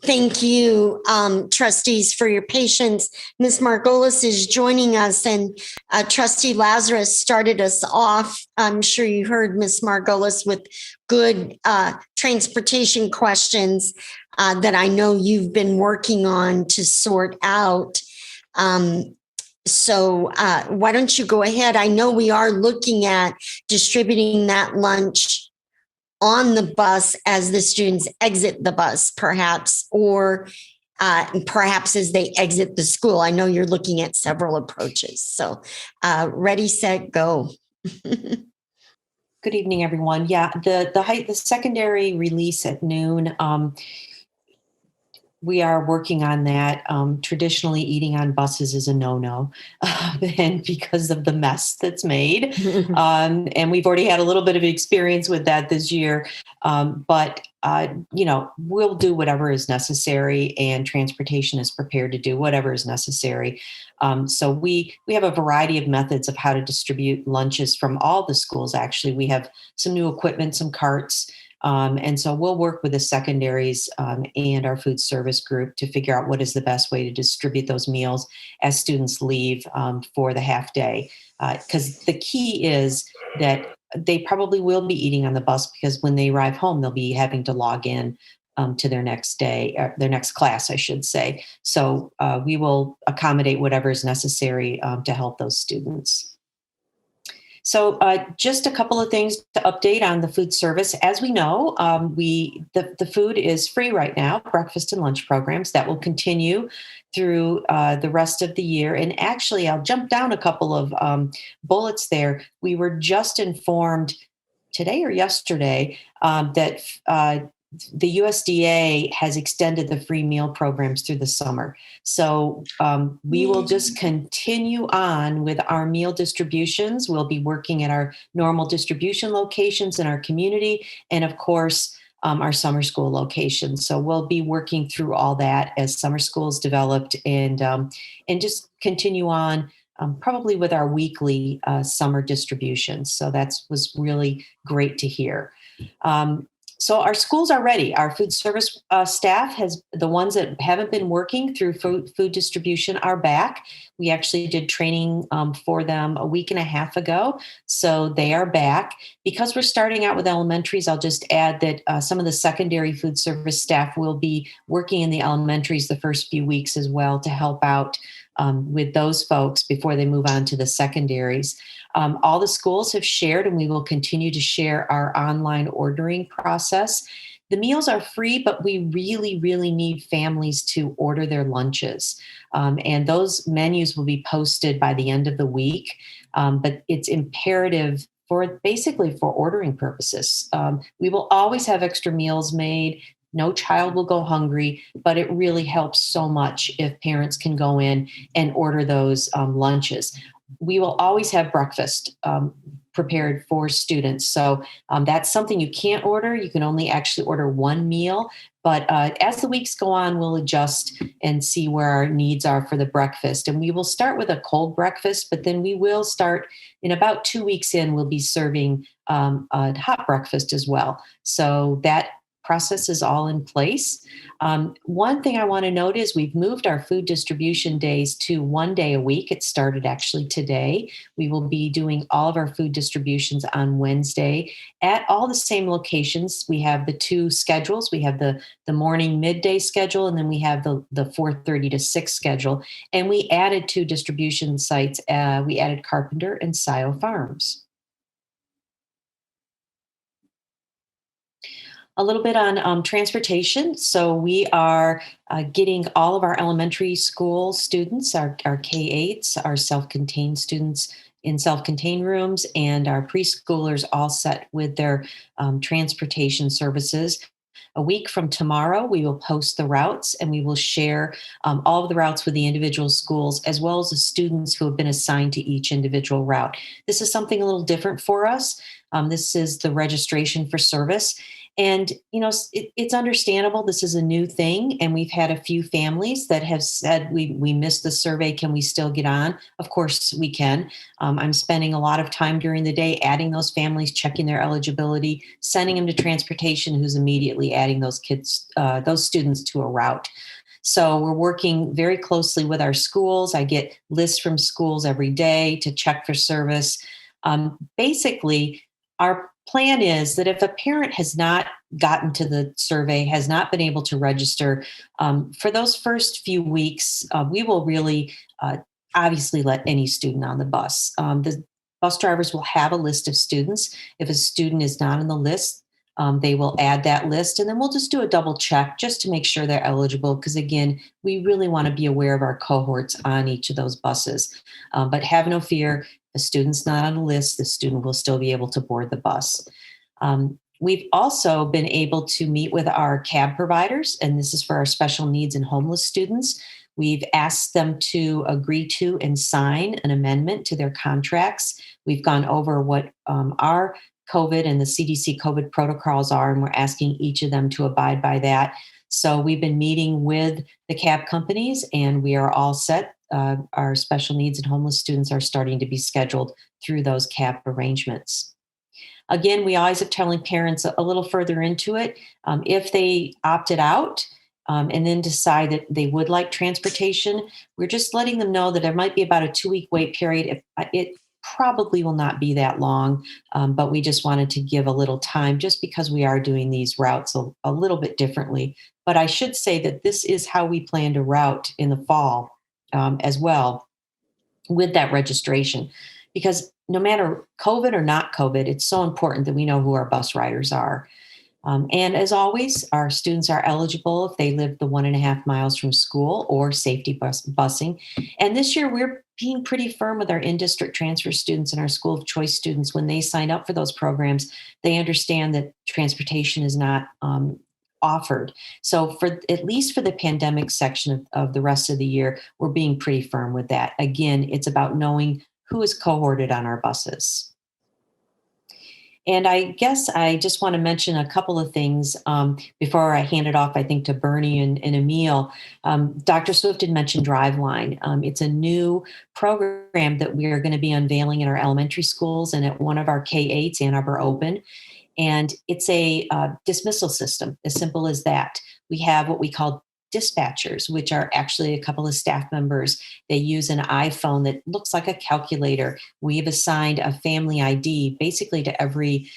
Thank you, trustees, for your patience. Ms. Margolis is joining us, and Trustee Lazarus started us off. I'm sure you heard Ms. Margolis with good transportation questions that I know you've been working on to sort out. So why don't you go ahead? I know we are looking at distributing that lunch on the bus as the students exit the bus, perhaps, or perhaps as they exit the school. I know you're looking at several approaches. So ready, set, go. Good evening, everyone. Yeah, the secondary release at noon. We are working on that. Traditionally, eating on buses is a no-no, and because of the mess that's made. And we've already had a little bit of experience with that this year. But we'll do whatever is necessary, and transportation is prepared to do whatever is necessary. So we have a variety of methods of how to distribute lunches from all the schools. Actually, we have some new equipment, some carts. And so we'll work with the secondaries and our food service group to figure out what is the best way to distribute those meals as students leave for the half day. Because the key is that they probably will be eating on the bus, because when they arrive home, they'll be having to log in to their next day, their next class, I should say. So we will accommodate whatever is necessary to help those students. So just a couple of things to update on the food service. As we know, the food is free right now, breakfast and lunch programs. That will continue through the rest of the year. And actually, I'll jump down a couple of bullets there. We were just informed today or yesterday that the USDA has extended the free meal programs through the summer. So we will just continue on with our meal distributions. We'll be working at our normal distribution locations in our community, and of course, our summer school locations. So we'll be working through all that as summer schools developed, and just continue on probably with our weekly summer distributions. So that was really great to hear. So our schools are ready. Our food service staff the ones that haven't been working through food distribution are back. We actually did training for them a week and a half ago. So they are back. Because we're starting out with elementaries, I'll just add that some of the secondary food service staff will be working in the elementaries the first few weeks as well to help out with those folks before they move on to the secondaries. All the schools have shared, and we will continue to share our online ordering process. The meals are free, but we really, really need families to order their lunches. And those menus will be posted by the end of the week. But it's imperative basically for ordering purposes. We will always have extra meals made. No child will go hungry, but it really helps so much if parents can go in and order those lunches. We will always have breakfast prepared for students. So that's something you can't order. You can only actually order one meal. But as the weeks go on, we'll adjust and see where our needs are for the breakfast. And we will start with a cold breakfast, but then we will start in about 2 weeks in, we'll be serving a hot breakfast as well. So that process is all in place. One thing I want to note is we've moved our food distribution days to 1 day a week. It started actually today. We will be doing all of our food distributions on Wednesday at all the same locations. We have the two schedules. We have the morning midday schedule, and then we have the 4:30 to 6 schedule. And we added 2 distribution sites. We added Carpenter and Scio Farms. A little bit on transportation. So we are getting all of our elementary school students, our K-8s, our self-contained students in self-contained rooms, and our preschoolers all set with their transportation services. A week from tomorrow, we will post the routes, and we will share all of the routes with the individual schools, as well as the students who have been assigned to each individual route. This is something a little different for us. This is the registration for service. And, it's understandable. This is a new thing. And we've had a few families that have said, we missed the survey. Can we still get on? Of course we can. I'm spending a lot of time during the day adding those families, checking their eligibility, sending them to transportation, who's immediately adding those students to a route. So we're working very closely with our schools. I get lists from schools every day to check for service. Basically, our plan is that if a parent has not gotten to the survey, has not been able to register, for those first few weeks, we will really obviously let any student on the bus. The bus drivers will have a list of students. If a student is not on the list, they will add that list, and then we'll just do a double check just to make sure they're eligible. Because again, we really want to be aware of our cohorts on each of those buses. But have no fear, the student's not on the list, the student will still be able to board the bus. We've also been able to meet with our cab providers, and this is for our special needs and homeless students. We've asked them to agree to and sign an amendment to their contracts. We've gone over what our COVID and the CDC COVID protocols are, and we're asking each of them to abide by that. So we've been meeting with the cab companies, and we are all set. Our special needs and homeless students are starting to be scheduled through those cab arrangements. Again, we always are telling parents a little further into it. If they opted out and then decide that they would like transportation, we're just letting them know that there might be about a 2-week wait period. It probably will not be that long, but we just wanted to give a little time just because we are doing these routes a little bit differently. But I should say that this is how we plan to route in the fall as well with that registration. Because no matter COVID or not COVID, it's so important that we know who our bus riders are. And as always, our students are eligible if they live the 1.5 miles from school or safety busing. And this year, we're being pretty firm with our in-district transfer students and our school of choice students. When they sign up for those programs, they understand that transportation is not offered. So for at least for the pandemic section of the rest of the year, we're being pretty firm with that. Again, it's about knowing who is cohorted on our buses. And I guess I just want to mention a couple of things before I hand it off, I think, to Bernie and Emil. Dr. Swift had mentioned Driveline. It's a new program that we are going to be unveiling in our elementary schools and at one of our K-8s, Ann Arbor Open. And it's a dismissal system, as simple as that. We have what we call dispatchers, which are actually a couple of staff members. They use an iPhone that looks like a calculator. We've assigned a family ID basically to every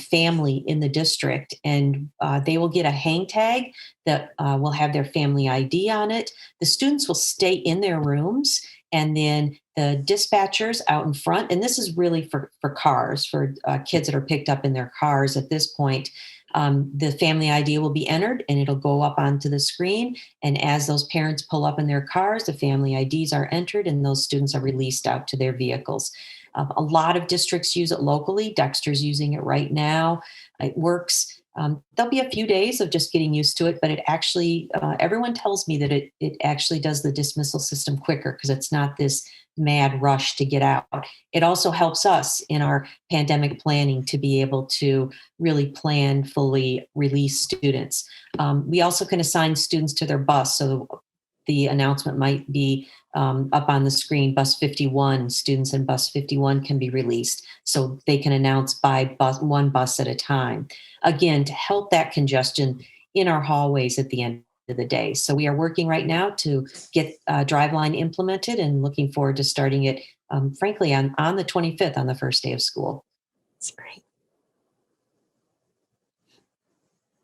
family in the district, and they will get a hang tag that will have their family ID on it. The students will stay in their rooms, and then the dispatchers out in front, and this is really for cars, for kids that are picked up in their cars at this point. The family ID will be entered and it'll go up onto the screen. And as those parents pull up in their cars, the family IDs are entered and those students are released out to their vehicles. A lot of districts use it locally. Dexter's using it right now. It works. There'll be a few days of just getting used to it, but it actually, everyone tells me that it actually does the dismissal system quicker because it's not this mad rush to get out. It also helps us in our pandemic planning to be able to really plan fully release students. We also can assign students to their bus. So the announcement might be up on the screen, bus 51, students in bus 51 can be released. So they can announce by one bus at a time. Again, to help that congestion in our hallways at the end of the day. So we are working right now to get Driveline implemented and looking forward to starting it, frankly, on the 25th, on the first day of school. That's great.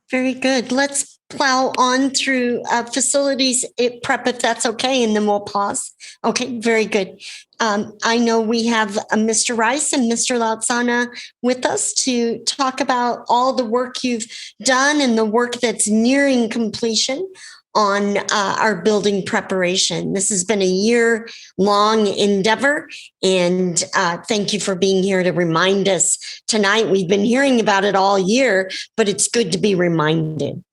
Very good. Let's plow on through facilities prep, if that's okay, and then we'll pause. Okay, very good. I know we have Mr. Rice and Mr. Lautzana with us to talk about all the work you've done and the work that's nearing completion on our building preparation. This has been a year-long endeavor, and thank you for being here to remind us tonight. We've been hearing about it all year, but it's good to be reminded.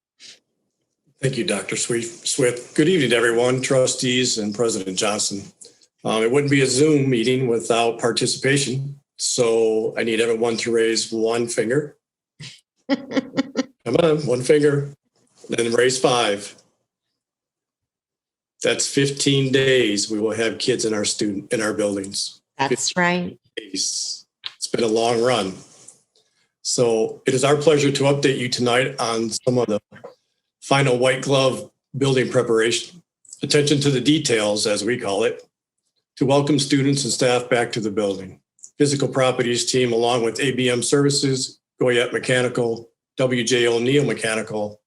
Thank you, Dr. Swift. Good evening, everyone, trustees and President Johnson. It wouldn't be a Zoom meeting without participation, so I need everyone to raise one finger. Come on, one finger, then raise 5. That's 15 days we will have kids in our buildings. That's right. It's been a long run. So it is our pleasure to update you tonight on some of the final white glove building preparation, attention to the details, as we call it, to welcome students and staff back to the building. Physical Properties team, along with ABM Services, Goyette Mechanical, W.J. O'Neill Mechanical,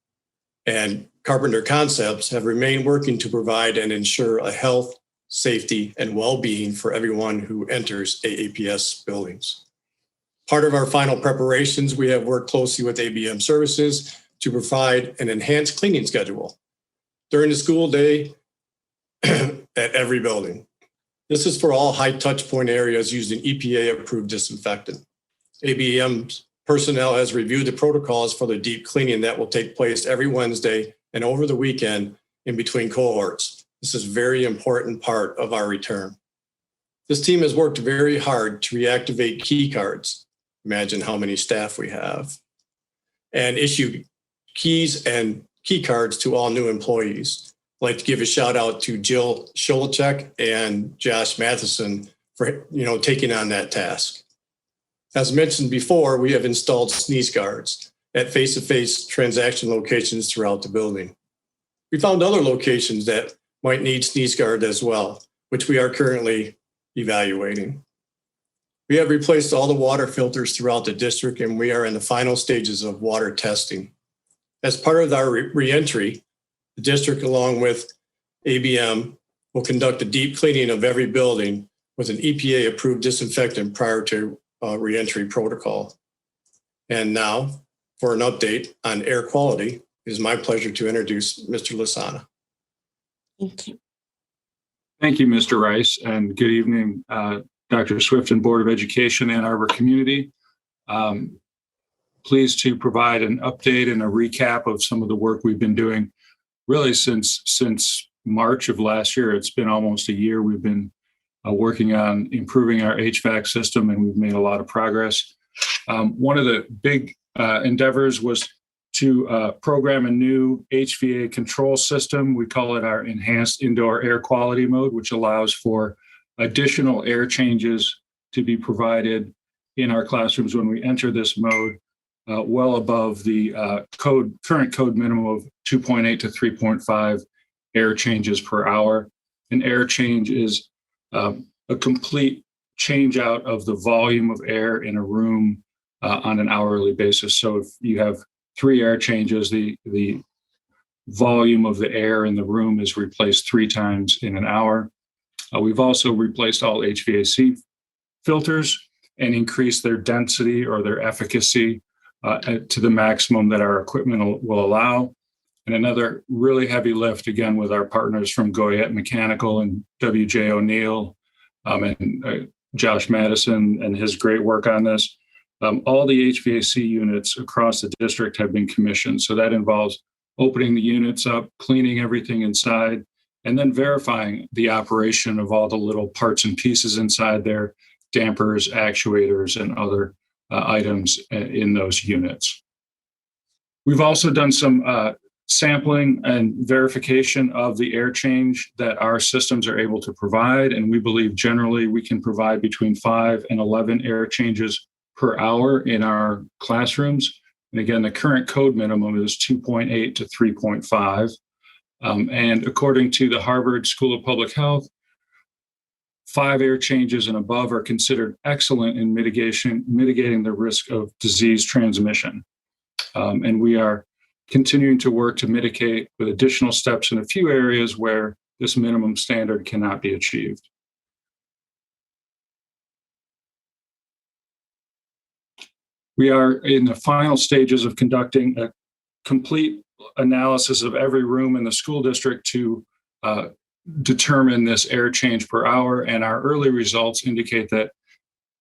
and Carpenter Concepts have remained working to provide and ensure a health, safety, and well-being for everyone who enters AAPS buildings. Part of our final preparations, we have worked closely with ABM Services to provide an enhanced cleaning schedule during the school day at every building. This is for all high touch point areas using EPA-approved disinfectant. ABM personnel has reviewed the protocols for the deep cleaning that will take place every Wednesday and over the weekend in between cohorts. This is a very important part of our return. This team has worked very hard to reactivate key cards. Imagine how many staff we have. And issue keys and key cards to all new employees. I'd like to give a shout out to Jill Scholachek and Josh Matheson for taking on that task. As mentioned before, we have installed sneeze guards at face-to-face transaction locations throughout the building. We found other locations that might need sneeze guard as well, which we are currently evaluating. We have replaced all the water filters throughout the district, and we are in the final stages of water testing. As part of our reentry, the district, along with ABM, will conduct a deep cleaning of every building with an EPA-approved disinfectant prior to reentry protocol. And now, for an update on air quality, it is my pleasure to introduce Mr. Lasana. Thank you. Thank you, Mr. Rice, and good evening, Dr. Swift and Board of Education and Arbor community. Pleased to provide an update and a recap of some of the work we've been doing really since March of last year. It's been almost a year. We've been working on improving our HVAC system, and we've made a lot of progress. One of the big endeavors was to program a new HVA control system. We call it our Enhanced Indoor Air Quality Mode, which allows for additional air changes to be provided in our classrooms when we enter this mode, well above the current code minimum of 2.8 to 3.5 air changes per hour. An air change is a complete change out of the volume of air in a room on an hourly basis. So if you have 3 air changes, the volume of the air in the room is replaced 3 times in an hour. We've also replaced all HVAC filters and increased their density or their efficacy to the maximum that our equipment will allow. And another really heavy lift, again, with our partners from Goyette Mechanical and W.J. O'Neill and Josh Madison and his great work on this. All the HVAC units across the district have been commissioned. So that involves opening the units up, cleaning everything inside, and then verifying the operation of all the little parts and pieces inside there, dampers, actuators, and other items in those units. We've also done some sampling and verification of the air change that our systems are able to provide, and we believe generally we can provide between 5 and 11 air changes per hour in our classrooms. And again, the current code minimum is 2.8 to 3.5. And according to the Harvard School of Public Health, 5 air changes and above are considered excellent in mitigating the risk of disease transmission. And we are continuing to work to mitigate with additional steps in a few areas where this minimum standard cannot be achieved. We are in the final stages of conducting a complete analysis of every room in the school district to determine this air change per hour. And our early results indicate that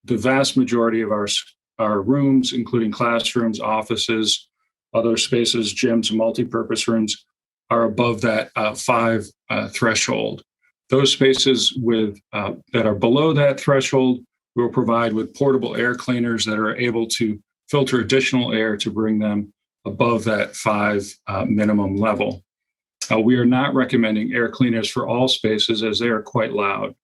the vast majority of our rooms, including classrooms, offices, other spaces, gyms, multipurpose rooms, are above that 5 threshold. Those spaces that are below that threshold, we'll provide with portable air cleaners that are able to filter additional air to bring them above that 5 minimum level. We are not recommending air cleaners for all spaces as they are quite loud.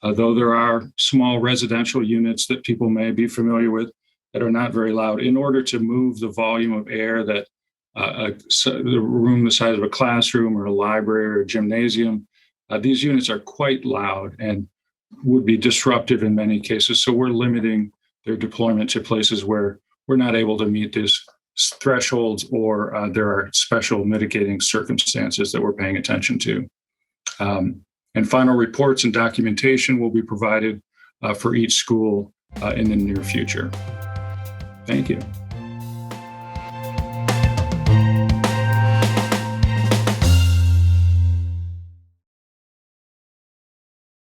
Though there are small residential units that people may be familiar with that are not very loud, in order to move the volume of air that the room the size of a classroom or a library or a gymnasium, these units are quite loud and would be disruptive in many cases. So we're limiting their deployment to places where we're not able to meet these thresholds, or there are special mitigating circumstances that we're paying attention to. And final reports and documentation will be provided for each school in the near future. Thank you.